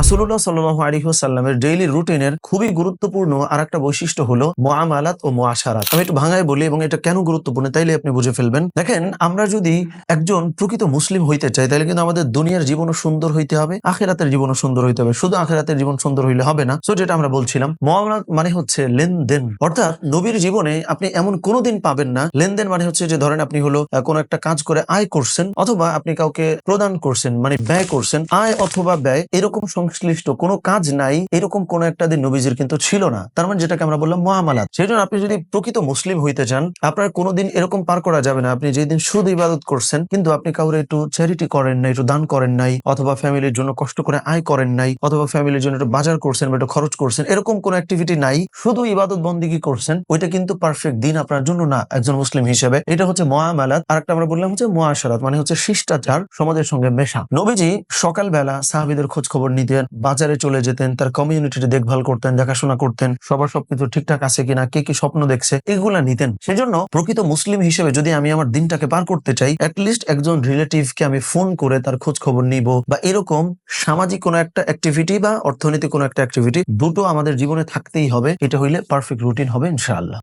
রাসূলুল্লাহ সাল্লাল্লাহু আলাইহি ওয়াসাল্লামের ডেইলি রুটিনের খুবই গুরুত্বপূর্ণ আরেকটা বৈশিষ্ট্য হলো মুআমালাত ও মুআশারাত। আমি একটু ভাঙায় বলি এবং এটা কেন গুরুত্বপূর্ণ তাইলে আপনি বুঝে ফেলবেন। দেখেন, আমরা যদি একজন প্রকৃত মুসলিম হইতে চাই তাহলে কিন্তু আমাদের দুনিয়ার জীবনও সুন্দর হইতে হবে, আখিরাতের জীবনও সুন্দর হইতে হবে। শুধু আখিরাতের জীবন সুন্দর হইলে হবে না। সো যেটা আমরা বলছিলাম, মুআমালাত মানে হচ্ছে লেনদেন। অর্থাৎ নবীর জীবনে আপনি এমন কোনোদিন পাবেন না। লেনদেন মানে হচ্ছে যে ধরেন আপনি হলো কোনো একটা কাজ করে আয় করছেন অথবা আপনি কাউকে প্রদান করছেন, মানে ব্যয় করছেন। আয় অথবা ব্যয় এরকম সংশ্লিষ্ট কোনো কাজ নাই, এরকম কোন একটা দিন নবীজির কিন্তু ছিল না। তার মানে যেটাকে আমরা বললাম মুআমালাত। সেই জন্য আপনি যদি প্রকৃত মুসলিম হইতে চান, আপনার কোনোদিন এরকম পার করা যাবে না আপনি যেদিন শুধু ইবাদত করছেন কিন্তু আপনি কাউরে একটু চ্যারিটি করেন নাই, একটু দান করেন নাই, অথবা ফ্যামিলির জন্য কষ্ট করে আয় করেন নাই, অথবা ফ্যামিলির জন্য একটু বাজার করছেন বা একটু খরচ করছেন, এরকম কোন অ্যাক্টিভিটি নাই, শুধু ইবাদত বন্দেগী করছেন। ওইটা কিন্তু পারফেক্ট দিন আপনার জন্য না একজন মুসলিম হিসেবে। এটা হচ্ছে মুআমালাত। আরেকটা আমরা বললাম হচ্ছে মুআশারাত, মানে হচ্ছে শিষ্টাচার, সমাজের সঙ্গে মেশা। নবীজি সকালবেলা সাহাবীদের খোঁজ খবর নিতেন, বাজারে চলে যেতেন, তার কমিউনিটিতে দেখভাল করতেন, দেখাশোনা করতেন, সবার সবকিছু ঠিকঠাক আছে কিনা, কে কি স্বপ্ন দেখছে, এগুলা নিতেন। সেজন্য প্রকৃত মুসলিম হিসেবে যদি আমি আমার দিনটাকে পার করতে চাই, অ্যাটলিস্ট একজন রিলেটিভকে আমি ফোন করে তার খোঁজ খবর নিব, বা এরকম সামাজিক কোনো একটা অ্যাক্টিভিটি বা অর্থনৈতিক কোনো একটা অ্যাক্টিভিটি, দুটো আমাদের জীবনে থাকতেই হবে। এটা হইলে পারফেক্ট রুটিন হবে ইনশাআল্লাহ।